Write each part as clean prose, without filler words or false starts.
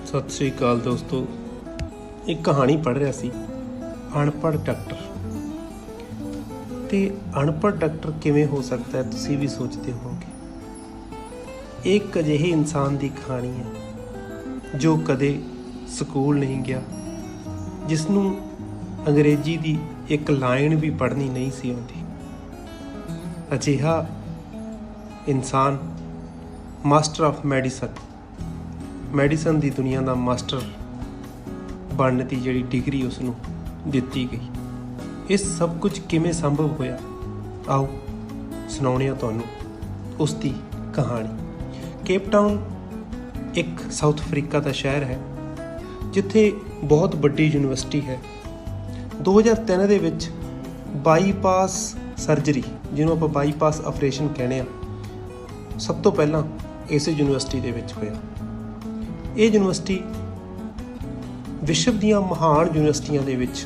ਸਤਿ ਸ਼੍ਰੀ ਅਕਾਲ ਦੋਸਤੋ। ਇੱਕ ਕਹਾਣੀ ਪੜ੍ਹ ਰਿਹਾ ਸੀ, ਅਨਪੜ੍ਹ ਡਾਕਟਰ। ਤੇ ਅਨਪੜ੍ਹ ਡਾਕਟਰ ਕਿਵੇਂ ਹੋ ਸਕਦਾ ਹੈ, ਤੁਸੀਂ ਵੀ ਸੋਚਦੇ ਹੋਵੋਗੇ। ਇਹ ਇੱਕ ਅਜਿਹੇ ਇਨਸਾਨ ਦੀ ਕਹਾਣੀ ਹੈ ਜੋ ਕਦੇ ਸਕੂਲ ਨਹੀਂ ਗਿਆ, ਜਿਸ ਨੂੰ ਅੰਗਰੇਜ਼ੀ ਦੀ ਇੱਕ ਲਾਈਨ ਵੀ ਪੜ੍ਹਨੀ ਨਹੀਂ ਸੀ ਆਉਂਦੀ। ਅਜਿਹਾ ਇਨਸਾਨ ਮਾਸਟਰ ਆਫ ਮੈਡੀਸਨ ਦੀ ਦੁਨੀਆ ਦਾ ਮਾਸਟਰ ਬਣਨ ਦੀ ਜਿਹੜੀ ਡਿਗਰੀ ਉਸ ਨੂੰ ਦਿੱਤੀ ਗਈ। ਇਹ ਸਭ ਕੁਝ ਕਿਵੇਂ ਸੰਭਵ ਹੋਇਆ, ਆਓ ਸੁਣਾਉਂਦੇ ਹਾਂ ਤੁਹਾਨੂੰ ਉਸ ਦੀ ਕਹਾਣੀ। ਕੇਪ ਟਾਊਨ ਇੱਕ ਸਾਊਥ ਅਫਰੀਕਾ ਦਾ ਸ਼ਹਿਰ ਹੈ ਜਿੱਥੇ ਬਹੁਤ ਵੱਡੀ ਯੂਨੀਵਰਸਿਟੀ ਹੈ। 2003 ਦੇ ਵਿੱਚ ਬਾਈਪਾਸ ਸਰਜਰੀ, ਜਿਹਨੂੰ ਆਪਾਂ ਬਾਈਪਾਸ ਆਪਰੇਸ਼ਨ ਕਹਿੰਦੇ ਹਾਂ, ਸਭ ਤੋਂ ਪਹਿਲਾਂ ਇਸੇ ਯੂਨੀਵਰਸਿਟੀ ਦੇ ਵਿੱਚ ਹੋਇਆ। ਇਹ ਯੂਨੀਵਰਸਿਟੀ ਵਿਸ਼ਵ ਦੀਆਂ ਮਹਾਨ ਯੂਨੀਵਰਸਿਟੀਆਂ ਦੇ ਵਿੱਚ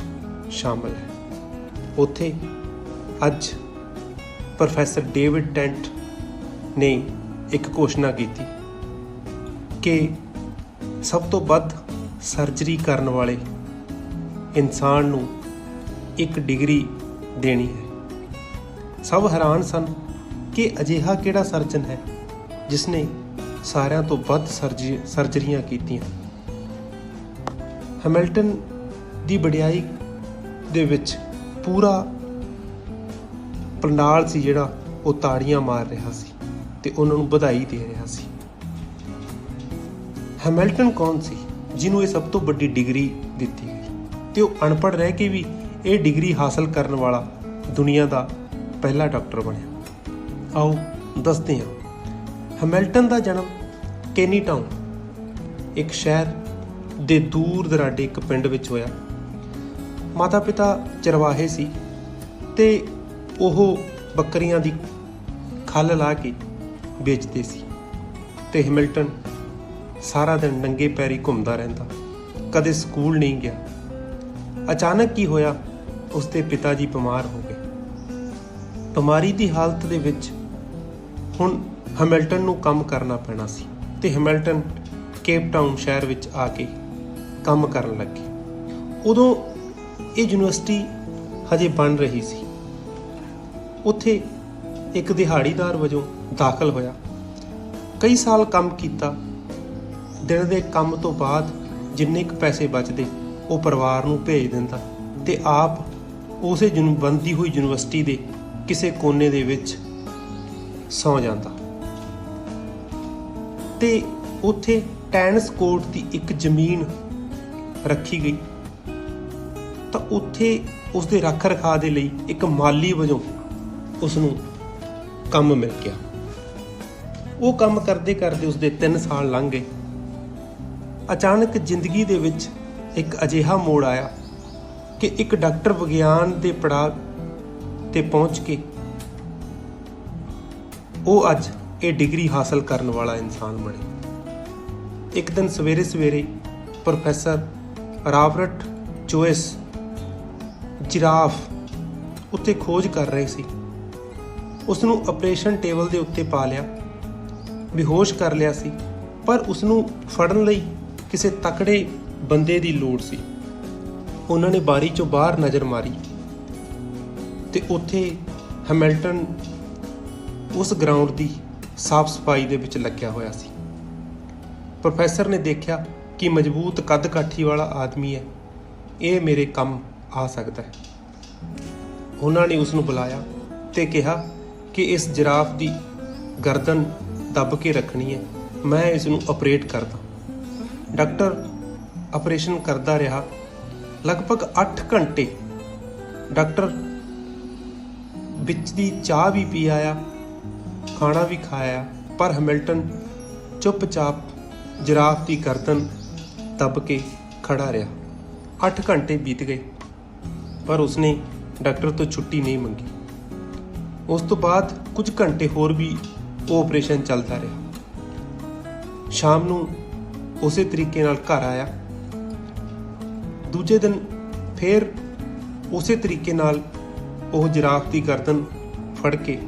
ਸ਼ਾਮਲ ਹੈ। ਉੱਥੇ ਅੱਜ ਪ੍ਰੋਫੈਸਰ ਡੇਵਿਡ ਟੈਂਟ ਨੇ ਇੱਕ ਘੋਸ਼ਣਾ ਕੀਤੀ ਕਿ ਸਭ ਤੋਂ ਵੱਧ ਸਰਜਰੀ ਕਰਨ ਵਾਲੇ ਇਨਸਾਨ ਨੂੰ ਇੱਕ ਡਿਗਰੀ ਦੇਣੀ ਹੈ। ਸਭ ਹੈਰਾਨ ਸਨ ਕਿ ਅਜਿਹਾ ਕਿਹੜਾ ਸਰਜਨ ਹੈ ਜਿਸ ਨੇ ਸਾਰਿਆਂ ਤੋਂ ਵੱਧ ਸਰਜਰੀਆਂ ਕੀਤੀਆਂ। ਹੈਮਿਲਟਨ ਦੀ ਵਡਿਆਈ ਦੇ ਵਿੱਚ ਪੂਰਾ ਪੰਡਾਲ ਸੀ ਜਿਹੜਾ ਉਹ ਤਾੜੀਆਂ ਮਾਰ ਰਿਹਾ ਸੀ ਤੇ ਉਹਨਾਂ ਨੂੰ ਵਧਾਈ ਦੇ ਰਿਹਾ ਸੀ। ਹੈਮਿਲਟਨ ਕੌਣ ਸੀ ਜਿਹਨੂੰ ਇਹ ਸਭ ਤੋਂ ਵੱਡੀ ਡਿਗਰੀ ਦਿੱਤੀ ਗਈ ਤੇ ਉਹ ਅਨਪੜ੍ਹ ਰਹਿ ਕੇ ਵੀ ਇਹ ਡਿਗਰੀ ਹਾਸਲ ਕਰਨ ਵਾਲਾ ਦੁਨੀਆ ਦਾ ਪਹਿਲਾ ਡਾਕਟਰ ਬਣਿਆ। ਆਓ ਦੱਸਦੇ ਹਾਂ। ਹੈਮਿਲਟਨ ਦਾ ਜਨਮ ਕੇਨੀ ਟਾਊਨ, ਇੱਕ ਸ਼ਹਿਰ ਦੇ ਦੂਰ ਦਰਾਡੇ ਇੱਕ ਪਿੰਡ ਵਿੱਚ ਹੋਇਆ। ਮਾਤਾ ਪਿਤਾ ਚਰਵਾਹੇ ਸੀ ਤੇ ਉਹ ਬੱਕਰੀਆਂ ਦੀ ਖੱਲ ਲਾ ਕੇ ਵੇਚਦੇ ਸੀ ਤੇ ਹੈਮਿਲਟਨ ਸਾਰਾ ਦਿਨ ਨੰਗੇ ਪੈਰੀ ਘੁੰਮਦਾ ਰਹਿੰਦਾ, ਕਦੇ ਸਕੂਲ ਨਹੀਂ ਗਿਆ। ਅਚਾਨਕ ਕੀ ਹੋਇਆ, ਉਸਦੇ ਪਿਤਾ ਜੀ ਬਿਮਾਰ ਹੋ ਗਏ। ਬਿਮਾਰੀ ਦੀ ਹਾਲਤ ਦੇ ਵਿੱਚ ਹੁਣ ਹੈਮਿਲਟਨ ਨੂੰ ਕੰਮ ਕਰਨਾ ਪੈਣਾ ਸੀ ਤੇ ਹੈਮਿਲਟਨ ਕੇਪ ਟਾਊਨ ਸ਼ਹਿਰ ਵਿੱਚ ਆ ਕੇ ਕੰਮ ਕਰਨ ਲੱਗੇ। ਉਦੋਂ ਇਹ ਯੂਨੀਵਰਸਿਟੀ ਹਜੇ ਬਣ ਰਹੀ ਸੀ। ਉੱਥੇ ਇੱਕ ਦਿਹਾੜੀਦਾਰ ਵਜੋਂ ਦਾਖਲ ਹੋਇਆ। ਕਈ ਸਾਲ ਕੰਮ ਕੀਤਾ। ਦਿਨ ਦੇ ਕੰਮ ਤੋਂ ਬਾਅਦ ਜਿੰਨੇ ਕੁ ਪੈਸੇ ਬਚਦੇ ਉਹ ਪਰਿਵਾਰ ਨੂੰ ਭੇਜ ਦਿੰਦਾ ਤੇ ਆਪ ਉਸੇ ਬਣਦੀ ਹੋਈ ਯੂਨੀਵਰਸਿਟੀ ਦੇ ਕਿਸੇ ਕੋਨੇ ਦੇ ਵਿੱਚ ਸੌਂ ਜਾਂਦਾ। ਤੇ ਉੱਥੇ ਟੈਨਿਸ ਕੋਰਟ ਦੀ ਇੱਕ ਜ਼ਮੀਨ ਰੱਖੀ ਗਈ ਤਾਂ ਉੱਥੇ ਉਸਦੇ ਰੱਖ ਰਖਾਅ ਦੇ ਲਈ ਇੱਕ ਮਾਲੀ ਵਜੋਂ ਉਸ ਨੂੰ ਕੰਮ ਮਿਲ ਗਿਆ। ਉਹ ਕੰਮ ਕਰਦੇ ਕਰਦੇ ਉਸਦੇ 3 ਸਾਲ ਲੰਘ ਗਏ। ਅਚਾਨਕ ਜ਼ਿੰਦਗੀ ਦੇ ਵਿੱਚ ਇੱਕ ਅਜਿਹਾ ਮੋੜ ਆਇਆ ਕਿ ਇੱਕ ਡਾਕਟਰ ਵਿਗਿਆਨ ਦੇ ਪੜਾਅ ਤੇ ਪਹੁੰਚ ਕੇ ਉਹ ਅੱਜ ਇਹ ਡਿਗਰੀ ਹਾਸਲ ਕਰਨ ਵਾਲਾ ਇਨਸਾਨ ਬਣੇ। ਇੱਕ ਦਿਨ ਸਵੇਰੇ ਪ੍ਰੋਫੈਸਰ ਰਾਬਰਟ ਜੋਇਸ ਜਿਰਾਫ ਉੱਤੇ ਖੋਜ ਕਰ ਰਹੇ ਸੀ। ਉਸ ਨੂੰ ਆਪਰੇਸ਼ਨ ਟੇਬਲ ਦੇ ਉੱਤੇ ਪਾ ਲਿਆ, ਬੇਹੋਸ਼ ਕਰ ਲਿਆ ਸੀ, ਪਰ ਉਸ ਨੂੰ ਫੜਨ ਲਈ ਕਿਸੇ ਤਕੜੇ ਬੰਦੇ ਦੀ ਲੋੜ ਸੀ। ਉਹਨਾਂ ਨੇ ਬਾਰੀ ਚੋਂ ਬਾਹਰ ਨਜ਼ਰ ਮਾਰੀ ਤੇ ਉੱਥੇ ਹੈਮਿਲਟਨ ਉਸ ਗਰਾਊਂਡ ਦੀ ਸਾਫ਼ ਸਫਾਈ ਦੇ ਵਿੱਚ ਲੱਗਿਆ ਹੋਇਆ ਸੀ। ਪ੍ਰੋਫੈਸਰ ਨੇ ਦੇਖਿਆ ਕਿ ਮਜ਼ਬੂਤ ਕੱਦ ਕਾਠੀ ਵਾਲਾ ਆਦਮੀ ਹੈ, ਇਹ ਮੇਰੇ ਕੰਮ ਆ ਸਕਦਾ ਹੈ। ਉਹਨਾਂ ਨੇ ਉਸ ਨੂੰ ਬੁਲਾਇਆ ਤੇ ਕਿਹਾ ਕਿ ਇਸ ਜਿਰਾਫ ਦੀ ਗਰਦਨ ਦੱਬ ਕੇ ਰੱਖਣੀ ਹੈ, ਮੈਂ ਇਸ ਨੂੰ ਆਪਰੇਟ ਕਰਦਾ। ਡਾਕਟਰ ਆਪਰੇਸ਼ਨ ਕਰਦਾ ਰਿਹਾ ਲਗਭਗ 8 ਘੰਟੇ। ਡਾਕਟਰ ਵਿੱਚ ਦੀ ਚਾਹ ਵੀ ਪੀ ਆਇਆ, ਖਾਣਾ ਵੀ ਖਾਇਆ, ਪਰ ਹੈਮਿਲਟਨ ਚੁੱਪਚਾਪ ਜਿਰਾਫ ਦੀ ਗਰਦਨ ਦੱਬ ਕੇ ਖੜਾ ਰਿਹਾ। 8 ਘੰਟੇ ਬੀਤ ਗਏ ਪਰ ਉਸਨੇ ਡਾਕਟਰ ਤੋਂ ਛੁੱਟੀ ਨਹੀਂ ਮੰਗੀ। ਉਸ ਤੋਂ ਬਾਅਦ ਕੁਝ ਘੰਟੇ ਹੋਰ ਵੀ ਉਹ ਆਪਰੇਸ਼ਨ ਚੱਲਦਾ ਰਿਹਾ। ਸ਼ਾਮ ਨੂੰ ਉਸੇ ਤਰੀਕੇ ਨਾਲ ਘਰ ਆਇਆ। ਦੂਜੇ ਦਿਨ ਫਿਰ ਉਸੇ ਤਰੀਕੇ ਨਾਲ ਉਹ ਜਿਰਾਫ ਦੀ ਗਰਦਨ ਫੜ ਕੇ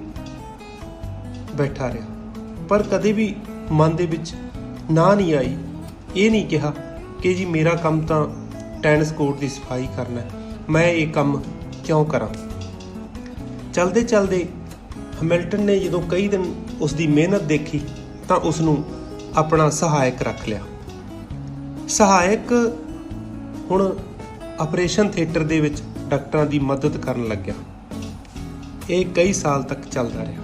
ਬੈਠਾ ਰਿਹਾ, ਪਰ ਕਦੇ ਵੀ ਮਨ ਦੇ ਵਿੱਚ ਨਾ ਨਹੀਂ ਆਈ ਇਹ ਨਹੀਂ ਕਿਹਾ ਕਿ ਜੀ ਮੇਰਾ ਕੰਮ ਤਾਂ ਟੈਨਿਸ ਕੋਰਟ ਦੀ ਸਫਾਈ ਕਰਨਾ ਹੈ, ਮੈਂ ਇਹ ਕੰਮ ਕਿਉਂ ਕਰਾਂ। ਚਲਦੇ ਚਲਦੇ ਹੈਮਿਲਟਨ ਨੇ ਜਦੋਂ ਕਈ ਦਿਨ ਉਸ ਦੀ ਮਿਹਨਤ ਦੇਖੀ ਤਾਂ ਉਸ ਨੂੰ ਆਪਣਾ ਸਹਾਇਕ ਰੱਖ ਲਿਆ। ਸਹਾਇਕ ਹੁਣ ਆਪਰੇਸ਼ਨ ਥੀਏਟਰ ਦੇ ਵਿੱਚ ਡਾਕਟਰਾਂ ਦੀ ਮਦਦ ਕਰਨ ਲੱਗਿਆ। ਇਹ ਕਈ ਸਾਲ ਤੱਕ ਚੱਲਦਾ ਰਿਹਾ।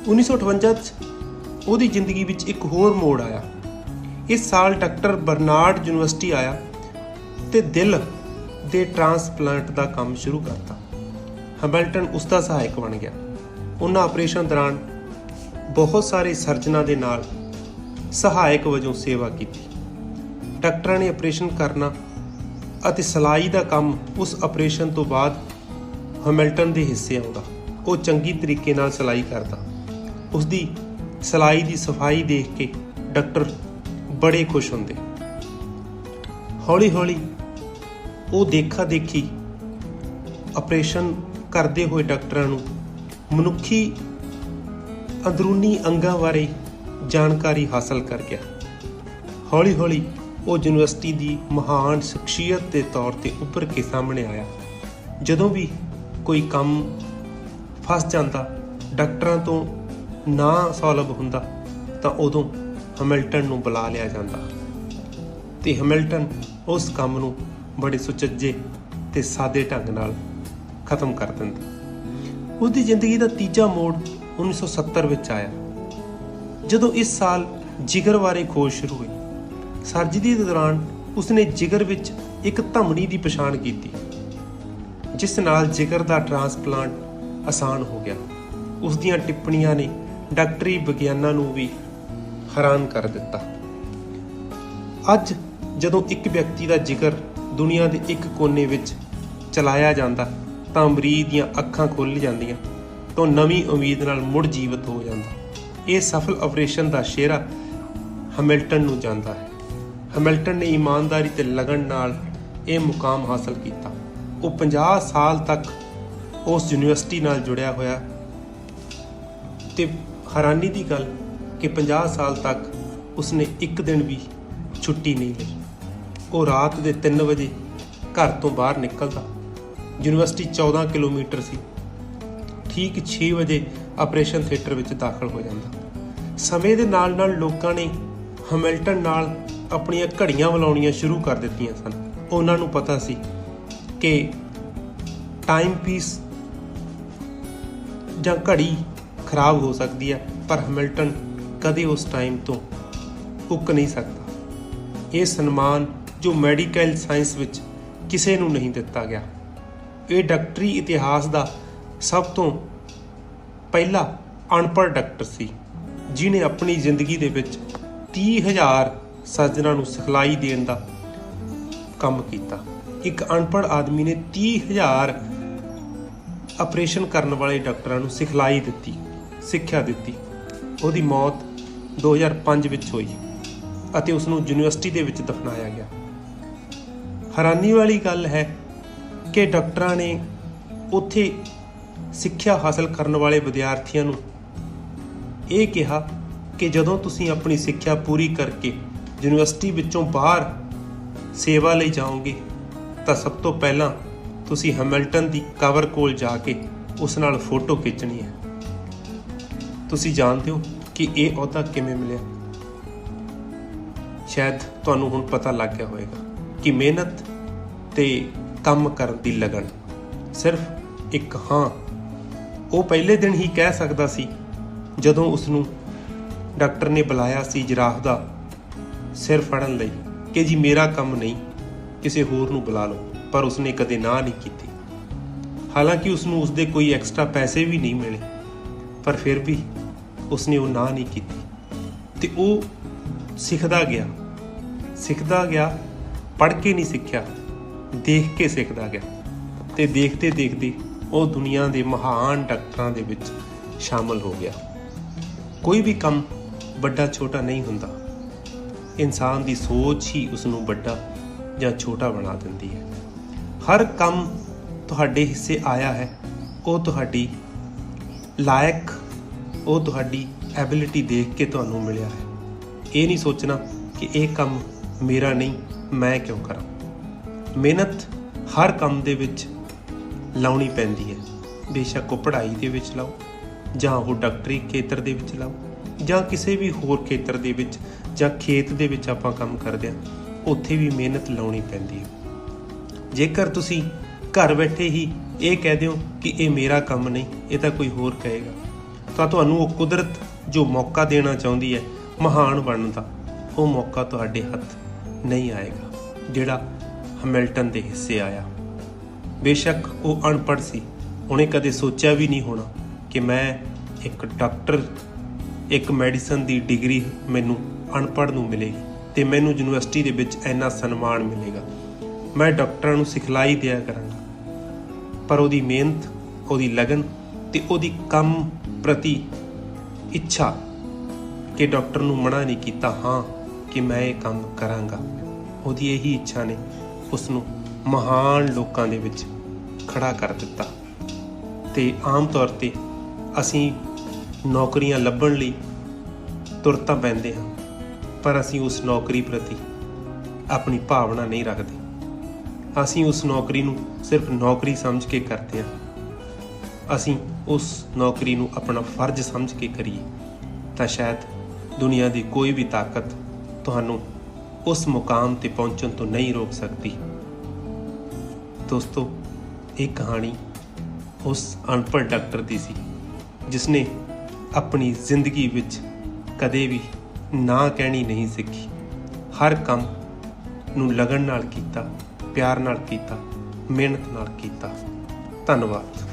1958 'ਚ ਉਹਦੀ ਜ਼ਿੰਦਗੀ ਵਿੱਚ ਇੱਕ ਹੋਰ ਮੋੜ ਆਇਆ। ਇਸ ਸਾਲ ਡਾਕਟਰ ਬਰਨਾਰਡ ਯੂਨੀਵਰਸਿਟੀ ਆਇਆ ਤੇ ਦਿਲ ਦੇ ਟ੍ਰਾਂਸਪਲਾਂਟ ਦਾ ਕੰਮ ਸ਼ੁਰੂ ਕਰਤਾ। ਹੈਮਿਲਟਨ ਉਸ ਦਾ ਸਹਾਇਕ ਬਣ ਗਿਆ। ਉਹਨਾਂ ਆਪਰੇਸ਼ਨ ਦੌਰਾਨ ਬਹੁਤ ਸਾਰੇ ਸਰਜਨਾਂ ਦੇ ਨਾਲ ਸਹਾਇਕ ਵਜੋਂ ਸੇਵਾ ਕੀਤੀ। ਡਾਕਟਰਾਂ ਨੇ ਆਪਰੇਸ਼ਨ ਕਰਨਾ ਅਤੇ ਸਿਲਾਈ ਦਾ ਕੰਮ ਉਸ ਆਪਰੇਸ਼ਨ ਤੋਂ ਬਾਅਦ ਹੈਮਿਲਟਨ ਦੇ ਹਿੱਸੇ ਆਉਂਦਾ। ਉਹ ਚੰਗੀ ਤਰੀਕੇ ਨਾਲ ਸਿਲਾਈ ਕਰਦਾ। ਉਸ ਦੀ ਸਿਲਾਈ ਦੀ ਸਫਾਈ ਦੇਖ ਕੇ ਡਾਕਟਰ ਬੜੇ ਖੁਸ਼ ਹੁੰਦੇ। ਹੌਲੀ ਹੌਲੀ ਉਹ ਦੇਖਾ ਦੇਖੀ ਆਪਰੇਸ਼ਨ ਕਰਦੇ ਹੋਏ ਡਾਕਟਰਾਂ ਨੂੰ ਮਨੁੱਖੀ ਅੰਦਰੂਨੀ ਅੰਗਾਂ ਬਾਰੇ ਜਾਣਕਾਰੀ ਹਾਸਲ ਕਰ ਗਿਆ। ਹੌਲੀ ਹੌਲੀ ਉਹ ਯੂਨੀਵਰਸਿਟੀ ਦੀ ਮਹਾਨ ਸ਼ਖਸੀਅਤ ਦੇ ਤੌਰ ਤੇ ਉੱਭਰ ਕੇ ਸਾਹਮਣੇ ਆਇਆ। ਜਦੋਂ ਵੀ ਕੋਈ ਕੰਮ ਫਸ ਜਾਂਦਾ, ਡਾਕਟਰਾਂ ਤੋਂ ਨਾ ਸੌਲਭ ਹੁੰਦਾ ਤਾਂ ਉਦੋਂ ਹੈਮਿਲਟਨ ਨੂੰ ਬੁਲਾ ਲਿਆ ਜਾਂਦਾ ਤੇ ਹੈਮਿਲਟਨ ਉਸ ਕੰਮ ਨੂੰ ਬੜੇ ਸੁਚੱਜੇ ਤੇ ਸਾਦੇ ਢੰਗ ਨਾਲ ਖਤਮ ਕਰ ਦਿੰਦਾ। ਉਸ ਦੀ ਜ਼ਿੰਦਗੀ ਦਾ ਤੀਜਾ ਮੋੜ 1970 ਵਿੱਚ ਆਇਆ, ਜਦੋਂ ਇਸ ਸਾਲ ਜਿਗਰ ਬਾਰੇ ਖੋਜ ਸ਼ੁਰੂ ਹੋਈ। ਸਰਜਰੀ ਦੇ ਦੌਰਾਨ ਉਸਨੇ ਜਿਗਰ ਵਿੱਚ ਇੱਕ ਧਮਨੀ ਦੀ ਪਛਾਣ ਕੀਤੀ, ਜਿਸ ਨਾਲ ਜਿਗਰ ਦਾ ਟ੍ਰਾਂਸਪਲਾਂਟ ਆਸਾਨ ਹੋ ਗਿਆ। ਉਸ ਦੀਆਂ ਟਿੱਪਣੀਆਂ ਨੇ ਡਾਕਟਰੀ ਵਿਗਿਆਨਾਂ ਨੂੰ ਵੀ ਹੈਰਾਨ ਕਰ ਦਿੱਤਾ। ਅੱਜ ਜਦੋਂ ਇੱਕ ਵਿਅਕਤੀ ਦਾ ਜਿਗਰ ਦੁਨੀਆ ਦੇ ਇੱਕ ਕੋਨੇ ਵਿੱਚ ਚਲਾਇਆ ਜਾਂਦਾ ਤਾਂ ਮਰੀਜ਼ ਦੀਆਂ ਅੱਖਾਂ ਖੁੱਲ੍ਹ ਜਾਂਦੀਆਂ ਤਾਂ ਨਵੀਂ ਉਮੀਦ ਨਾਲ ਮੁੜ ਜੀਵਤ ਹੋ ਜਾਂਦਾ। ਇਹ ਸਫਲ ਆਪਰੇਸ਼ਨ ਦਾ ਸਿਹਰਾ ਹੈਮਿਲਟਨ ਨੂੰ ਜਾਂਦਾ ਹੈ। ਹੈਮਿਲਟਨ ਨੇ ਇਮਾਨਦਾਰੀ ਤੇ ਲਗਨ ਨਾਲ ਇਹ ਮੁਕਾਮ ਹਾਸਲ ਕੀਤਾ। ਉਹ 50 ਸਾਲ ਤੱਕ ਉਸ ਯੂਨੀਵਰਸਿਟੀ ਨਾਲ ਜੁੜਿਆ ਹੋਇਆ ਤੇ ਹੈਰਾਨੀ ਦੀ ਗੱਲ ਕਿ 50 ਸਾਲ ਤੱਕ ਉਸਨੇ ਇੱਕ ਦਿਨ ਵੀ ਛੁੱਟੀ ਨਹੀਂ ਲਈ। ਉਹ ਰਾਤ ਦੇ 3 ਵਜੇ ਘਰ ਤੋਂ ਬਾਹਰ ਨਿਕਲਦਾ। ਯੂਨੀਵਰਸਿਟੀ 14 ਕਿਲੋਮੀਟਰ ਸੀ। ਠੀਕ 6 ਵਜੇ ਆਪਰੇਸ਼ਨ ਥੀਏਟਰ ਵਿੱਚ ਦਾਖਲ ਹੋ ਜਾਂਦਾ। ਸਮੇਂ ਦੇ ਨਾਲ ਨਾਲ ਲੋਕਾਂ ਨੇ ਹੈਮਿਲਟਨ ਨਾਲ ਆਪਣੀਆਂ ਘੜੀਆਂ ਮਿਲਾਉਣੀਆਂ ਸ਼ੁਰੂ ਕਰ ਦਿੱਤੀਆਂ ਸਨ। ਉਹਨਾਂ ਨੂੰ ਪਤਾ ਸੀ ਕਿ ਟਾਈਮ ਪੀਸ ਜਾਂ ਘੜੀ ਖਰਾਬ ਹੋ ਸਕਦੀ ਹੈ, ਪਰ ਹੈਮਿਲਟਨ ਕਦੇ ਉਸ ਟਾਈਮ ਤੋਂ ਉੱਕ ਨਹੀਂ ਸਕਦਾ। ਇਹ ਸਨਮਾਨ ਜੋ ਮੈਡੀਕਲ ਸਾਇੰਸ ਵਿੱਚ ਕਿਸੇ ਨੂੰ ਨਹੀਂ ਦਿੱਤਾ ਗਿਆ। ਇਹ ਡਾਕਟਰੀ ਇਤਿਹਾਸ ਦਾ ਸਭ ਤੋਂ ਪਹਿਲਾ ਅਨਪੜ੍ਹ ਡਾਕਟਰ ਸੀ ਜਿਨੇ ਆਪਣੀ ਜ਼ਿੰਦਗੀ ਦੇ ਵਿੱਚ 30,000 ਸਰਜਨਾਂ ਨੂੰ ਸਿਖਲਾਈ ਦੇਣ ਦਾ ਕੰਮ ਕੀਤਾ। ਇੱਕ ਅਨਪੜ੍ਹ ਆਦਮੀ ਨੇ 30,000 ਆਪਰੇਸ਼ਨ ਕਰਨ ਵਾਲੇ ਡਾਕਟਰਾਂ ਨੂੰ ਸਿਖਲਾਈ ਦਿੱਤੀ, ਸਿੱਖਿਆ ਦਿੱਤੀ। ਉਹਦੀ ਮੌਤ 2005 ਵਿੱਚ ਹੋਈ ਅਤੇ ਉਸ ਨੂੰ ਯੂਨੀਵਰਸਿਟੀ ਦੇ ਵਿੱਚ ਦਫਨਾਇਆ ਗਿਆ। ਹੈਰਾਨੀ ਵਾਲੀ ਗੱਲ ਹੈ ਕਿ ਡਾਕਟਰਾਂ ਨੇ ਉੱਥੇ ਸਿੱਖਿਆ ਹਾਸਲ ਕਰਨ ਵਾਲੇ ਵਿਦਿਆਰਥੀਆਂ ਨੂੰ ਇਹ ਕਿਹਾ ਕਿ ਜਦੋਂ ਤੁਸੀਂ ਆਪਣੀ ਸਿੱਖਿਆ ਪੂਰੀ ਕਰਕੇ ਯੂਨੀਵਰਸਿਟੀ ਵਿੱਚੋਂ ਬਾਹਰ ਸੇਵਾ ਲਈ ਜਾਓਗੇ ਤਾਂ ਸਭ ਤੋਂ ਪਹਿਲਾਂ ਤੁਸੀਂ ਹੈਮਿਲਟਨ ਦੀ ਕਬਰ ਕੋਲ ਜਾ ਕੇ ਉਸ ਨਾਲ ਫੋਟੋ ਖਿੱਚਣੀ ਹੈ। ਤੁਸੀਂ ਜਾਣਦੇ ਹੋ ਕਿ ਇਹ ਅਹੁਦਾ ਕਿਵੇਂ ਮਿਲਿਆ? ਸ਼ਾਇਦ ਤੁਹਾਨੂੰ ਹੁਣ ਪਤਾ ਲੱਗ ਗਿਆ ਹੋਵੇਗਾ ਕਿ ਮਿਹਨਤ ਤੇ ਕੰਮ ਕਰਨ ਦੀ ਲਗਨ। ਸਿਰਫ ਇੱਕ ਹਾਂ ਉਹ ਪਹਿਲੇ ਦਿਨ ਹੀ ਕਹਿ ਸਕਦਾ ਸੀ ਜਦੋਂ ਉਸ ਨੂੰ ਡਾਕਟਰ ਨੇ ਬੁਲਾਇਆ ਸੀ ਜਿਰਾਫ ਦਾ ਸਿਰ ਫੜਨ ਲਈ ਕਿ ਜੀ ਮੇਰਾ ਕੰਮ ਨਹੀਂ, ਕਿਸੇ ਹੋਰ ਨੂੰ ਬੁਲਾ ਲਓ, ਪਰ ਉਸਨੇ ਕਦੇ ਨਾ ਨਹੀਂ ਕੀਤੀ। ਹਾਲਾਂਕਿ ਉਸਨੂੰ ਉਸਦੇ ਕੋਈ ਐਕਸਟਰਾ ਪੈਸੇ ਵੀ ਨਹੀਂ ਮਿਲੇ, ਪਰ ਫਿਰ ਵੀ ਉਸਨੇ ਉਹ ਨਾ ਨਹੀਂ ਕੀਤੀ ਤੇ ਉਹ ਸਿੱਖਦਾ ਗਿਆ। ਪੜ੍ਹ ਕੇ ਨਹੀਂ ਸਿੱਖਿਆ, ਦੇਖ ਕੇ ਸਿੱਖਦਾ ਗਿਆ ਤੇ ਦੇਖਦੇ ਦੇਖਦੇ ਉਹ ਦੁਨੀਆ ਦੇ ਮਹਾਨ ਡਾਕਟਰਾਂ ਦੇ ਵਿੱਚ ਸ਼ਾਮਲ ਹੋ ਗਿਆ। ਕੋਈ ਵੀ ਕੰਮ ਵੱਡਾ ਛੋਟਾ ਨਹੀਂ ਹੁੰਦਾ, ਇਨਸਾਨ ਦੀ ਸੋਚ ਹੀ ਉਸ ਨੂੰ ਵੱਡਾ ਜਾਂ ਛੋਟਾ ਬਣਾ ਦਿੰਦੀ ਹੈ। ਹਰ ਕੰਮ ਤੁਹਾਡੇ ਹਿੱਸੇ ਆਇਆ ਹੈ, ਉਹ ਤੁਹਾਡੀ ਲਾਇਕ, ਉਹ ਤੁਹਾਡੀ ਐਬਿਲਿਟੀ ਦੇਖ ਕੇ ਤੁਹਾਨੂੰ ਮਿਲਿਆ ਹੈ। ਇਹ ਨਹੀਂ ਸੋਚਣਾ ਕਿ ਇਹ ਕੰਮ ਮੇਰਾ ਨਹੀਂ, ਮੈਂ ਕਿਉਂ ਕਰਾਂ। ਮਿਹਨਤ ਹਰ ਕੰਮ ਦੇ ਵਿੱਚ ਲਾਉਣੀ ਪੈਂਦੀ ਹੈ, ਬੇਸ਼ੱਕ ਉਹ ਪੜ੍ਹਾਈ ਦੇ ਵਿੱਚ ਲਾਓ, ਜਾਂ ਉਹ ਡਾਕਟਰੀ ਖੇਤਰ ਦੇ ਵਿੱਚ ਲਾਓ, ਜਾਂ ਕਿਸੇ ਵੀ ਹੋਰ ਖੇਤਰ ਦੇ ਵਿੱਚ, ਜਾਂ ਖੇਤ ਦੇ ਵਿੱਚ ਆਪਾਂ ਕੰਮ ਕਰਦੇ ਹਾਂ, ਉੱਥੇ ਵੀ ਮਿਹਨਤ ਲਾਉਣੀ ਪੈਂਦੀ ਹੈ। ਜੇਕਰ ਤੁਸੀਂ ਘਰ ਬੈਠੇ ਹੀ ਇਹ ਕਹਿ ਦਿਓ ਕਿ ਇਹ ਮੇਰਾ ਕੰਮ ਨਹੀਂ, ਇਹ ਤਾਂ ਕੋਈ ਹੋਰ ਕਹੇਗਾ, ਤਾਂ ਤੁਹਾਨੂੰ ਉਹ ਕੁਦਰਤ ਜੋ ਮੌਕਾ ਦੇਣਾ ਚਾਹੁੰਦੀ ਹੈ ਮਹਾਨ ਬਣਨ ਦਾ, ਉਹ ਮੌਕਾ ਤੁਹਾਡੇ ਹੱਥ ਨਹੀਂ ਆਏਗਾ ਜਿਹੜਾ ਹੈਮਿਲਟਨ ਦੇ ਹਿੱਸੇ ਆਇਆ। ਬੇਸ਼ੱਕ ਉਹ ਅਨਪੜ੍ਹ ਸੀ, ਉਹਨੇ ਕਦੇ ਸੋਚਿਆ ਵੀ ਨਹੀਂ ਹੋਣਾ ਕਿ ਮੈਂ ਇੱਕ ਡਾਕਟਰ, ਇੱਕ ਮੈਡੀਸਨ ਦੀ ਡਿਗਰੀ ਮੈਨੂੰ ਅਨਪੜ੍ਹ ਨੂੰ ਮਿਲੇਗੀ ਅਤੇ ਮੈਨੂੰ ਯੂਨੀਵਰਸਿਟੀ ਦੇ ਵਿੱਚ ਇੰਨਾ ਸਨਮਾਨ ਮਿਲੇਗਾ, ਮੈਂ ਡਾਕਟਰਾਂ ਨੂੰ ਸਿਖਲਾਈ ਦਿਆ ਕਰਾਂਗਾ। ਪਰ ਉਹਦੀ ਮਿਹਨਤ, ਉਹਦੀ ਲਗਨ ਅਤੇ ਉਹਦੀ ਕੰਮ ਪ੍ਰਤੀ ਇੱਛਾ ਕਿ ਡਾਕਟਰ ਨੂੰ ਮਨਾ ਨਹੀਂ ਕੀਤਾ, ਹਾਂ ਕਿ ਮੈਂ ਇਹ ਕੰਮ ਕਰਾਂਗਾ, ਉਹਦੀ ਇਹੀ ਇੱਛਾ ਨੇ ਉਸ ਨੂੰ ਮਹਾਨ ਲੋਕਾਂ ਦੇ ਵਿੱਚ ਖੜਾ ਕਰ ਦਿੱਤਾ। ਅਤੇ ਆਮ ਤੌਰ 'ਤੇ ਅਸੀਂ ਨੌਕਰੀਆਂ ਲੱਭਣ ਲਈ ਤੁਰ ਤਾਂ ਪੈਂਦੇ ਹਾਂ, ਪਰ ਅਸੀਂ ਉਸ ਨੌਕਰੀ ਪ੍ਰਤੀ ਆਪਣੀ ਭਾਵਨਾ ਨਹੀਂ ਰੱਖਦੇ। ਅਸੀਂ ਉਸ ਨੌਕਰੀ ਨੂੰ ਸਿਰਫ ਨੌਕਰੀ ਸਮਝ ਕੇ ਕਰਦੇ ਹਾਂ। ਅਸੀਂ ਉਸ ਨੌਕਰੀ ਨੂੰ ਆਪਣਾ ਫਰਜ਼ ਸਮਝ ਕੇ ਕਰੀਏ ਤਾਂ ਸ਼ਾਇਦ ਦੁਨੀਆ ਦੀ ਕੋਈ ਵੀ ਤਾਕਤ ਤੁਹਾਨੂੰ ਉਸ ਮੁਕਾਮ 'ਤੇ ਪਹੁੰਚਣ ਤੋਂ ਨਹੀਂ ਰੋਕ ਸਕਦੀ। ਦੋਸਤੋ, ਇਹ ਕਹਾਣੀ ਉਸ ਅਨਪੜ੍ਹ ਡਾਕਟਰ ਦੀ ਸੀ ਜਿਸਨੇ ਆਪਣੀ ਜ਼ਿੰਦਗੀ ਵਿੱਚ ਕਦੇ ਵੀ ਨਾ ਕਹਿਣੀ ਨਹੀਂ ਸਿੱਖੀ। ਹਰ ਕੰਮ ਨੂੰ ਲਗਨ ਨਾਲ ਕੀਤਾ, ਪਿਆਰ ਨਾਲ ਕੀਤਾ, ਮਿਹਨਤ ਨਾਲ ਕੀਤਾ। ਧੰਨਵਾਦ।